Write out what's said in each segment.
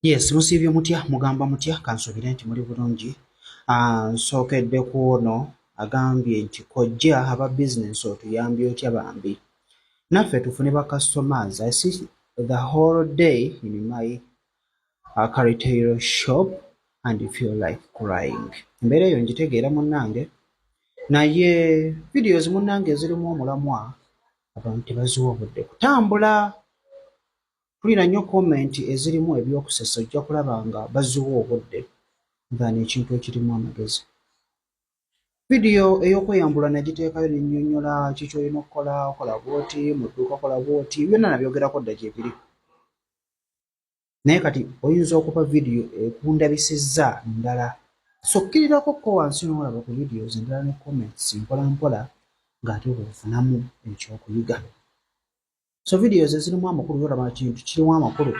Yes, musiibye mutya mugamba mutya kansubire nti muli bulungi. Nsookeddeku ono agambye nti kojja aba bizinensi otuyambye otya bambi. Naffe tufune ba customers. I see the whole day in my car retail shop and feel like crying. Embeera eyo ngitegeera munnange, naye videos munnange ezirimu omulamwa abantu tebaziwa obudde kutambula. Tulina nnyo komenti ezirimu ebyokusesa ojja kulaba nga baziwa obudde than ekintu ekirimu amagezi. Vidiyo ey'okweyambula nagiteekayo ne nnyonnyola ki ky'olina okukola, okola bw'oti, mu dduuka okola bw'oti, byonna nabyogerako dda gye biri. Naye kati oyinza okuba vidiyo ekundabisizza ndala. So kkirirakokko wansi n'olaba ku videos endala ne comments mpola mpola ng'ate bw'ofunamu ekyokuyiga. So videos ezirimu amakulu y'olaba kintu kirimu amakulu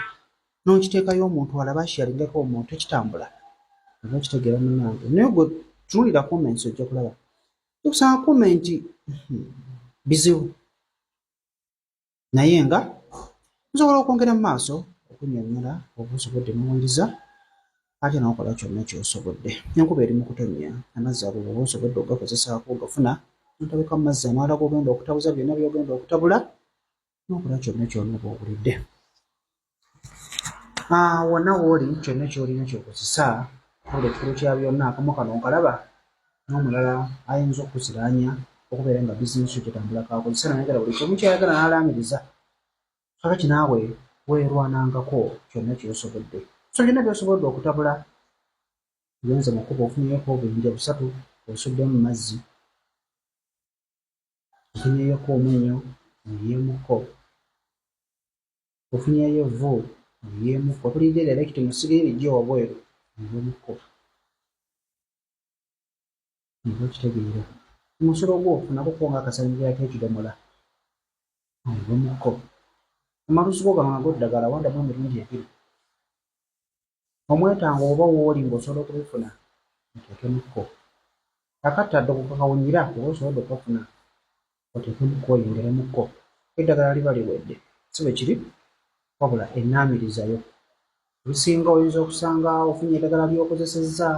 n'okiteekayo omuntu alaba asharingako omuntu ekitambula oba okitegeera munnange. Naye gwe tunuulira comments ojja kulaba okusanga komenti bizibu, naye nga nsobola okwongera mu maaso okunnyonnyola oba osobodde n'owuliriza ate n'okola kyonna ky'osobodde. Enkuba eri mu kutonnya, amazzi ago bw'oba osobodde ogakozesaako ogafuna n'otabeka mu mazzi amalala g'ogenda okutabuza byonna by'ogenda okutabula n'okola kyonna kyonna oba owulidde. Wonna w'oli kyonna ky'olina ky'okozesa okola ekikulu kya byonna akamu kano nkalaba n'omulala ayinza okuziraanya okubeera nga bizinensi gyetambulako akozesa nayagala buli kimu kyayagala n'alaamiriza. Kakati naawe weerwanangako kyonna ky'osobodde. So byonna by'osobodde okutabula genze mu kkubo ofunyeeko obuyinja busatu osudde mu mazzi, ofunyeeyoko omwenyo oyeemukko, ofunyeeyo evvu oyeemukko, otulidde erekiti musigire lijja wabweru oyeemukko. Niba okitegeera omusolo gwo ofunako ng'akasanyizaako ekidomola oyeemukko. Amalusu go gano nago ddagala wandamu emirundi ebiri. Omwetango oba wooli ng'osobola okubifuna oteekemukko. Akatadde ku kakawunyira oba osobodde okukafuna oteekemukko oyongeremukko. Eddagala liba liwedde, si bwe kiri wabula ennaamirizayo. Ebisinga oyinza okusanga ofunye eddagala ly'okozesezza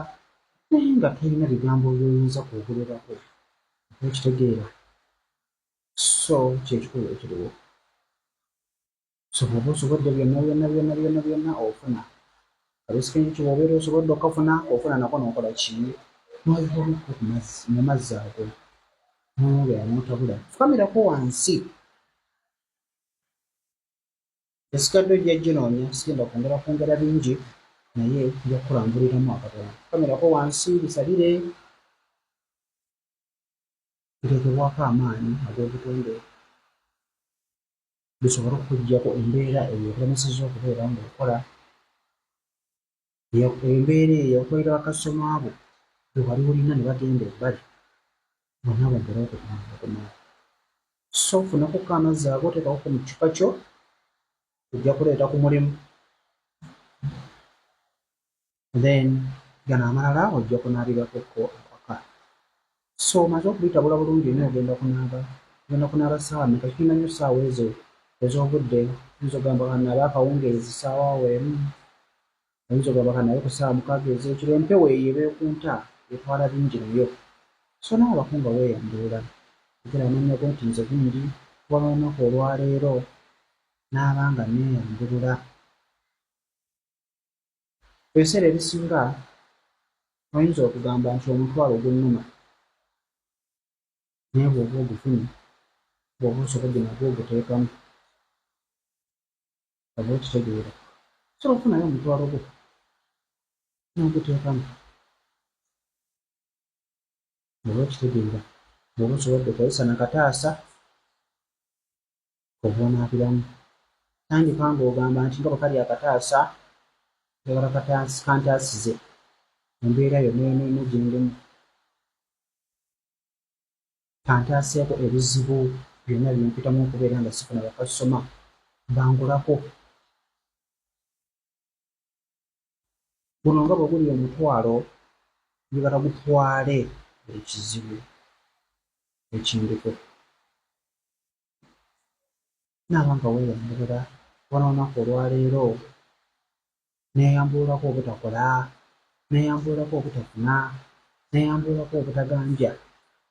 naye nga tolina bigambo by'oyinza kwogulirako oba okitegeera. So kyekikulu ekiriwo. So bw'oba osobodde byonna ofuna. Abisikenyi ki bw'obeera osobodde okukafuna ofuna nako n'okola ki? N'oyibamukko mu mazzi ago n'obeera n'otabula. Fukamirako wansi. Esikadde ojja ginoonya sigenda kwongera bingi naye nja kukulambuliramu akatono. Fukamirako wansi bisalire bireetebwako amaanyi ag'obutonde bisobole okuggyako embeera eyo ekulemesezza okubeera ng'okola. Embeera eyo okolera bakasitoma abo be wali olina ne bagenda ebbali bonna bongere okukumala. So funako amazzi ago oteekako mu kicupa kyo ojja kuleeta ku mulimu. Then gano amalala ojja kunaabirako awaka. So omaze okubitabula bulungi nnyo ogenda kunaaba ssaawa mmeka? Tulina nnyo ssaawa ezo ez'obudde. Oyinza ogamba kanaabe akawungeezi ssaawa awo emu, oyinza ogamba kanaabe ku ssaawa 6 ez'ekiro. Empewo eyo ebeekunta etwala bingi nayo. So naawe abako nga weeyambulula ogera amannya go nti nze gundi kuba n'olunaku olwaleero n'aba nga neeyambulula. Ebiseera ebisinga oyinza okugamba nti omutwalo gunnuma naye bw'oba ogufunye bw'oba osobodde nagwo oguteekamu oba okitegeera. Osobola okufunayo omutwalo gwo n'oguteekamu oba okitegeera. Bw'oba osobodde okozesa nakataasa oba onaabiramu. Tandika ng'ogamba nti nga bwe kali akataasa njagala kantaasize embeera yonna gye ndimu, kantaaseeko ebizibu byonna bye mpitamu okubeera nga sifuna bakasitoma bangulako. Guno nga bwe guli omutwalo njagala gutwale ekizibu ekindiriko. Naaba nga weeyambulira kuba n'olunaku olwaleero neeyambuulako obutakola, neeyambuulako obutafuna, neeyambuulako obutaganja,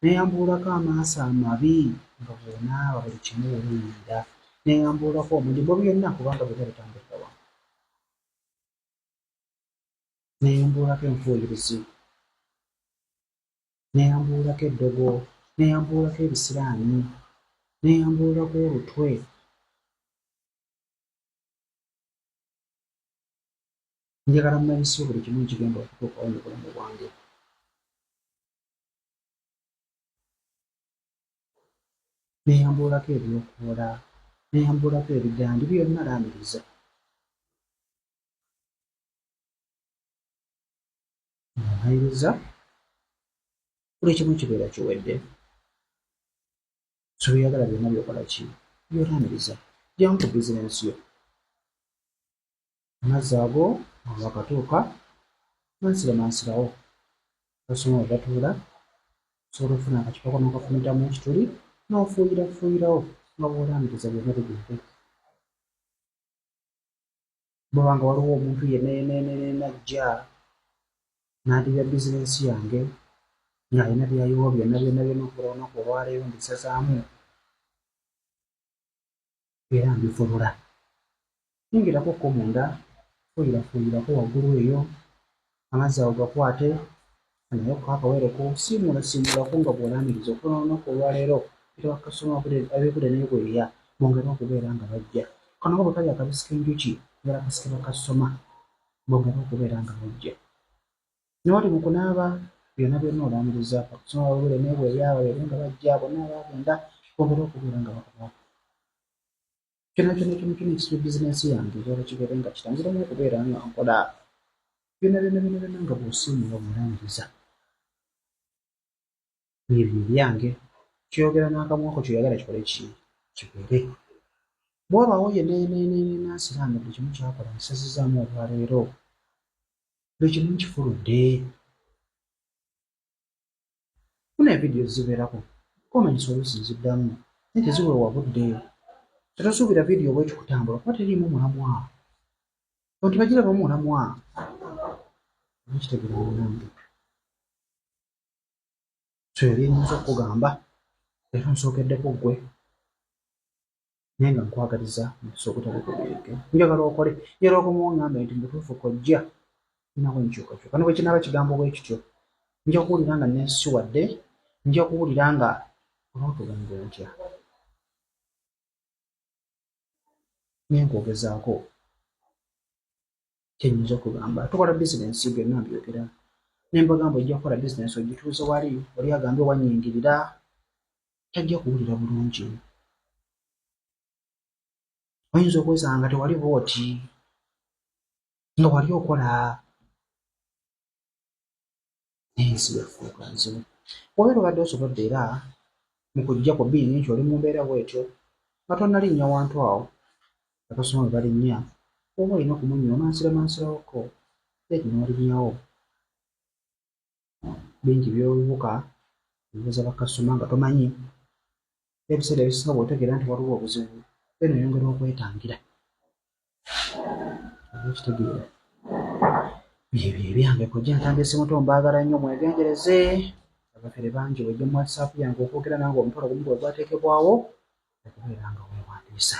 neeyambuulako amaaso amabi nga bw'onaaba buli kimu oluyiira, neeyambuulako omudimbo byonna kubanga byonna bitambulira wamu, neeyambuulako enfuuyirizi, neeyambuulako eddogo, neeyambuulako ebisiraani, neeyambuulako olutwe. Njagala mumanyise buli kimu kigenda okutuukawo mu bulamu bwange. Neeyambuulako ebyokoola, neeyambuulako ebigandi byonna laamiriza. Mmaliriza buli kimu kibeera kiwedde. So byagala byonna byokola ki? Byolaamiriza. Jjangu ku bizinensi yo. Amazzi ago wakatuuka mansirawo basoma we batuula, osobola okufuna akakipako n'okafumitamu ekituli n'ofuuyirafuuyirawo nga bw'olaamiriza byonna bigende. Bw'oba nga waliwo omuntu yenajja n'adibya bizinensi yange ng'alina byayiwa byonna okubula olunaku olwaleero mbisazaamu era mbifulula. Yingirako ko munda, fuuyirafuuyirako waggulu eyo, amazzi ago gakwate, naye kaakaweereko, siimulako nga bw'olaamiriza okubula olunaku olwaleero bita bakasitoma abeekude n'ebweya bongere okubeera nga bajja. Kano nga bwe kali akabisi k'enjuki era kasike bakasitoma bongere okubeera nga bajja. Newali mu kunaaba byonna olaamiriza bakasitoma abeekude n'ebweya babeere nga bajja, bonna abagenda bongere okubeera nga bakola. Kyonna ekisula bizinensi yange kyaba kibeere nga kitangiramu okubeera nga nkola byonna nga bw'osiimula omulaamiriza. Ebyo ebyange kyogera n'akamwako kyoyagala kikole kibeere. Bw'olwawo ye nansiraanga buli kimu kyakola nsazizaamu olwaleero, buli kimu nkifuludde. Funa evidiyo zibeerako komanyisa oluusi nziddamu naye teziweewa budde. Tosuubira vidiyo bw'eti kutambula kuba teriimu mulamwa. Abantu bagirabamu mulamwa. Nkitegeera munnange. So yali nyinza okukugamba leero nsookeddeko ggwe naye nga nkwagaliza omukisa ogutabukubiike. Njagala okole era okomawo ngambe nti mutuufu kojja nawe nkyukakyuka. Ne bwe kinaaba kigambo bwe kityo nja kuwulira nga neesisiwadde, nja kuwulira nga olwatugambe ntya. Naye nkwogezaako kyenyinza okugamba. Tukola bizinensi byonna mbyogera. Ne mbagamba ojja kukola bizinensi ogituuze wali oli agambe wannyingirira tajja kuwulira bulungi. Oyinza okwesanga nga tewali bw'oti nga wali okola naye ensi yafuuka nzibu. Wabeera obadde osobodde era mu kujja ku bbiini nti oli mu mbeera bw'etyo nga tonnalinnya wantu awo bakasoma bwe balinnya, oba olina okumunnya omansirawo leeti n'olinnyawo. Bingi by'obuuka bibuuza bakasoma nga tomanyi. Ebiseera ebisinga bw'otegeera nti waliwo obuzibu then oyongera okwetangira. Oba okitegeera. Byebyo ebyange kojja ntandise muto mbaagala nnyo mwegendereze. Abafere bangi wejja mu WhatsApp yange okwogera nange omukolo gumu bwe gwateekebwawo okubeera nga weewandiisa.